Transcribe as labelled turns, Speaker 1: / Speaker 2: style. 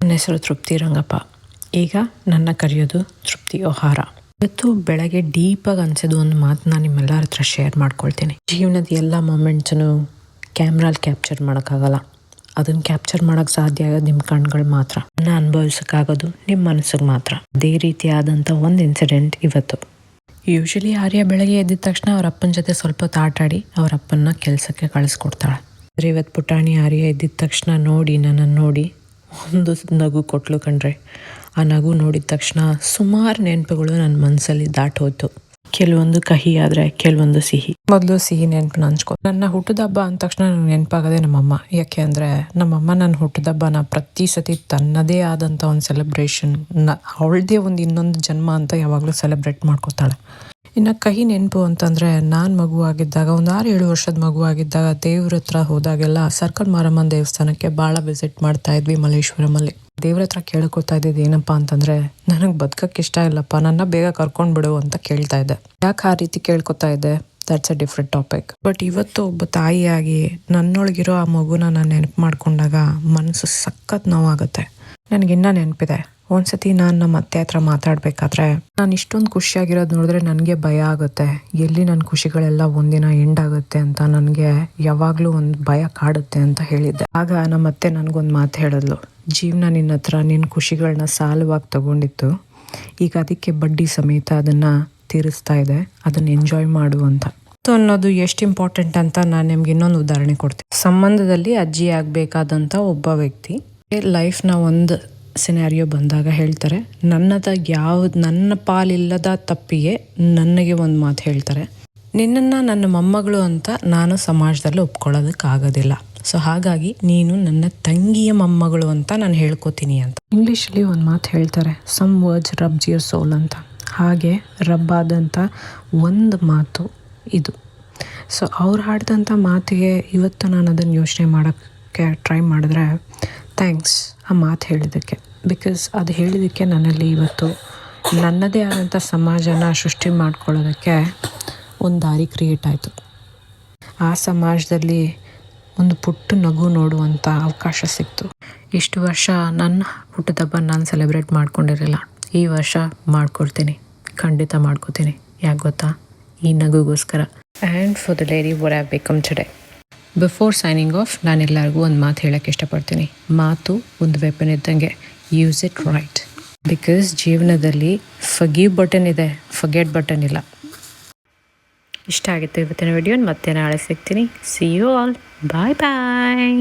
Speaker 1: ನನ್ನ ಹೆಸರು ತೃಪ್ತಿ ರಂಗಪ್ಪ. ಈಗ ನನ್ನ ಕರೆಯೋದು ತೃಪ್ತಿ ಓಹಾರ. ಇವತ್ತು ಬೆಳಗ್ಗೆ ಡೀಪಾಗಿ ಅನಿಸಿದ ಒಂದು ಮಾತನ್ನ ನಿಮ್ಮೆಲ್ಲರ ಹತ್ರ ಶೇರ್ ಮಾಡ್ಕೊಳ್ತೀನಿ. ಜೀವನದ ಎಲ್ಲ ಮೊಮೆಂಟ್ಸನ್ನು ಕ್ಯಾಮ್ರಲ್ಲಿ ಕ್ಯಾಪ್ಚರ್ ಮಾಡೋಕ್ಕಾಗಲ್ಲ. ಅದನ್ನು ಕ್ಯಾಪ್ಚರ್ ಮಾಡೋಕ್ಕೆ ಸಾಧ್ಯ ಆಗೋದು ನಿಮ್ಮ ಕಣ್ಗಳು ಮಾತ್ರ. ಅದನ್ನು ಅನುಭವಿಸೋಕ್ಕಾಗೋದು ನಿಮ್ಮ ಮನಸ್ಸಿಗೆ ಮಾತ್ರ. ಅದೇ ರೀತಿಯಾದಂಥ ಒಂದು ಇನ್ಸಿಡೆಂಟ್ ಇವತ್ತು. ಯೂಶಲಿ ಆರ್ಯ ಬೆಳಗ್ಗೆ ಎದ್ದಿದ ತಕ್ಷಣ ಅವ್ರ ಅಪ್ಪನ ಜೊತೆ ಸ್ವಲ್ಪ ಹೊತ್ತು ಆಟಾಡಿ ಅವ್ರ ಅಪ್ಪನ್ನ ಕೆಲಸಕ್ಕೆ ಕಳಿಸ್ಕೊಡ್ತಾಳೆ. ಆದರೆ ಇವತ್ತು ಪುಟಾಣಿ ಆರ್ಯ ಎದ್ದಿದ ತಕ್ಷಣ ನನ್ನನ್ನು ನೋಡಿ ಒಂದು ನಗು ಕೊಟ್ಲು ಕಣ್ರೆ. ಆ ನಗು ನೋಡಿದ ತಕ್ಷಣ ಸುಮಾರು ನೆನಪುಗಳು ನನ್ನ ಮನಸ್ಸಲ್ಲಿ ದಾಟೋಯ್ತು. ಕೆಲವೊಂದು ಕಹಿ ಆದರೆ ಕೆಲವೊಂದು ಸಿಹಿ. ಮೊದಲು ಸಿಹಿ ನೆನಪನ್ನ ಹಂಚ್ಕೊ. ನನ್ನ ಹುಟ್ಟುದಬ್ಬ ಅಂದ ತಕ್ಷಣ ನನಗೆ ನೆನಪಾಗೋದೇ ನಮ್ಮಮ್ಮ. ಯಾಕೆ ಅಂದರೆ ನಮ್ಮಮ್ಮ ನನ್ನ ಹುಟ್ಟುದಬ್ಬನ ಪ್ರತಿ ಸತಿ ತನ್ನದೇ ಆದಂಥ ಒಂದು ಸೆಲೆಬ್ರೇಷನ್, ಅವಳದೇ ಒಂದು ಇನ್ನೊಂದು ಜನ್ಮ ಅಂತ ಯಾವಾಗಲೂ ಸೆಲೆಬ್ರೇಟ್ ಮಾಡ್ಕೋತಾಳೆ. ಇನ್ನು ಕಹಿ ನೆನಪು ಅಂತಂದರೆ ನಾನು ಮಗುವಾಗಿದ್ದಾಗ, ಒಂದು 6-7 ವರ್ಷದ ಮಗುವಾಗಿದ್ದಾಗ ದೇವ್ರ ಹತ್ರ ಹೋದಾಗೆಲ್ಲ ಸರ್ಕಲ್ ಮಾರಮ್ಮನ ದೇವಸ್ಥಾನಕ್ಕೆ ಭಾಳ ವಿಸಿಟ್ ಮಾಡ್ತಾ ಇದ್ವಿ ಮಲ್ಲೇಶ್ವರಮಲ್ಲಿ. ದೇವ್ರ ಹತ್ರ ಕೇಳ್ಕೊತಾ ಇದ್ದಿದ್ದು ಏನಪ್ಪ ಅಂತಂದರೆ, ನನಗೆ ಬದುಕಕ್ಕೆ ಇಷ್ಟ ಇಲ್ಲಪ್ಪ, ನನ್ನ ಬೇಗ ಕರ್ಕೊಂಡ್ಬಿಡು ಅಂತ ಕೇಳ್ತಾ ಇದ್ದೆ. ಯಾಕೆ ಆ ರೀತಿ ಕೇಳ್ಕೊತಾ ಇದ್ದೆ, that's a different topic. But ಇವತ್ತು ಒಬ್ಬ ತಾಯಿಯಾಗಿ ನನ್ನೊಳಗಿರೋ ಆ ಮಗುನ ನಾನು ನೆನಪು ಮಾಡ್ಕೊಂಡಾಗ ಮನಸ್ಸು ಸಖತ್ ನೋವಾಗುತ್ತೆ. ನನಗಿನ್ನ ನೆನಪಿದೆ, ಒಂದ್ಸತಿ ನಾನು ನಮ್ಮ ಅತ್ತೆ ಹತ್ರ ಮಾತಾಡಬೇಕಾದ್ರೆ ನಾನು ಇಷ್ಟೊಂದು ಖುಷಿಯಾಗಿರೋದು ನೋಡಿದ್ರೆ ನನಗೆ ಭಯ ಆಗುತ್ತೆ. ಎಲ್ಲಿ ನನ್ನ ಖುಷಿಗಳೆಲ್ಲ ಒಂದಿನ ಎಂಡ್ ಆಗುತ್ತೆ ಅಂತ ನನಗೆ ಯಾವಾಗಲೂ ಒಂದು ಭಯ ಕಾಡುತ್ತೆ ಅಂತ ಹೇಳಿದ್ದೆ. ಆಗ ನಮ್ಮ ಅತ್ತೆ ನನಗೊಂದು ಮಾತು ಹೇಳಿದ್ಲು, ಜೀವನ ನಿನ್ನ ಹತ್ರ ನಿನ್ನ ಖುಷಿಗಳನ್ನ ಸಾಲವಾಗಿ ತಗೊಂಡಿತ್ತು, ಈಗ ಅದಕ್ಕೆ ಬಡ್ಡಿ ಸಮೇತ ಅದನ್ನು ತೀರಿಸ್ತಾ ಇದೆ, ಅದನ್ನು ಎಂಜಾಯ್ ಮಾಡು ಅಂತ. ಅನ್ನೋದು ಎಷ್ಟು ಇಂಪಾರ್ಟೆಂಟ್ ಅಂತ ನಾನು ನಿಮ್ಗೆ ಇನ್ನೊಂದು ಉದಾಹರಣೆ ಕೊಡ್ತೀನಿ. ಸಂಬಂಧದಲ್ಲಿ ಅಜ್ಜಿ ಆಗಬೇಕಾದಂಥ ಒಬ್ಬ ವ್ಯಕ್ತಿ ಲೈಫ್ನ ಒಂದು ಸಿನಾರಿಯೋ ಬಂದಾಗ ಹೇಳ್ತಾರೆ, ನನ್ನ ಪಾಲಿಲ್ಲದ ತಪ್ಪಿಗೆ ನನಗೆ ಒಂದು ಮಾತು ಹೇಳ್ತಾರೆ, ನಿನ್ನನ್ನು ನನ್ನ ಮೊಮ್ಮಗಳು ಅಂತ ನಾನು ಸಮಾಜದಲ್ಲಿ ಒಪ್ಕೊಳ್ಳೋದಕ್ಕಾಗೋದಿಲ್ಲ, ಸೊ ಹಾಗಾಗಿ ನೀನು ನನ್ನ ತಂಗಿಯ ಮೊಮ್ಮಗಳು ಅಂತ ನಾನು ಹೇಳ್ಕೊತೀನಿ ಅಂತ. ಇಂಗ್ಲೀಷಲ್ಲಿ ಒಂದು ಮಾತು ಹೇಳ್ತಾರೆ, some words rubs your soul ಅಂತ. ಹಾಗೆ ರಬ್ಬಾದಂಥ ಒಂದು ಮಾತು ಇದು. ಸೊ ಅವ್ರು ಹಾಡಿದಂಥ ಮಾತಿಗೆ ಇವತ್ತು ನಾನು ಅದನ್ನು ಯೋಚನೆ ಮಾಡೋಕ್ಕೆ ಟ್ರೈ ಮಾಡಿದ್ರೆ, ಥ್ಯಾಂಕ್ಸ್ ಆ ಮಾತು ಹೇಳಿದ್ದಕ್ಕೆ. ಬಿಕಾಸ್ ಅದು ಹೇಳಿದ್ದಕ್ಕೆ ನನ್ನಲ್ಲಿ ಇವತ್ತು ನನ್ನದೇ ಆದಂಥ ಸಮಾಜನ ಸೃಷ್ಟಿ ಮಾಡ್ಕೊಳ್ಳೋದಕ್ಕೆ ಒಂದು ದಾರಿ ಕ್ರಿಯೇಟ್ ಆಯಿತು. ಆ ಸಮಾಜದಲ್ಲಿ ಒಂದು ಪುಟ್ಟ ನಗು ನೋಡುವಂಥ ಅವಕಾಶ ಸಿಕ್ತು. ಇಷ್ಟು ವರ್ಷ ನನ್ನ ಹುಟ್ಟುಹಬ್ಬ ನಾನು ಸೆಲೆಬ್ರೇಟ್ ಮಾಡ್ಕೊಂಡಿರಲಿಲ್ಲ. ಈ ವರ್ಷ ಮಾಡ್ಕೊಳ್ತೀನಿ, ಖಂಡಿತ ಮಾಡ್ಕೋತೀನಿ. ಯಾಕೆ ಗೊತ್ತಾ, ಈ ನಗುಗೋಸ್ಕರ. And for the lady what have become today. Before signing off ನಾನು ಎಲ್ಲರಿಗೂ ಒಂದು ಮಾತು ಹೇಳೋಕ್ಕೆ ಇಷ್ಟಪಡ್ತೀನಿ. ಮಾತು ಒಂದು ವೆಪನ್ ಇದ್ದಂಗೆ, ಯೂಸ್ ಇಟ್ ರೈಟ್. ಬಿಕಾಸ್ ಜೀವನದಲ್ಲಿ ಫರ್ಗಿವ್ ಬಟನ್ ಇದೆ, ಫರ್ಗೆಟ್ ಬಟನ್ ಇಲ್ಲ. ಇಷ್ಟ ಆಗಿತ್ತು ಇವತ್ತಿನ ವಿಡಿಯೋ. ಮತ್ತೆ ನಾಳೆ ಸಿಗ್ತೀನಿ. See you all. Bye bye.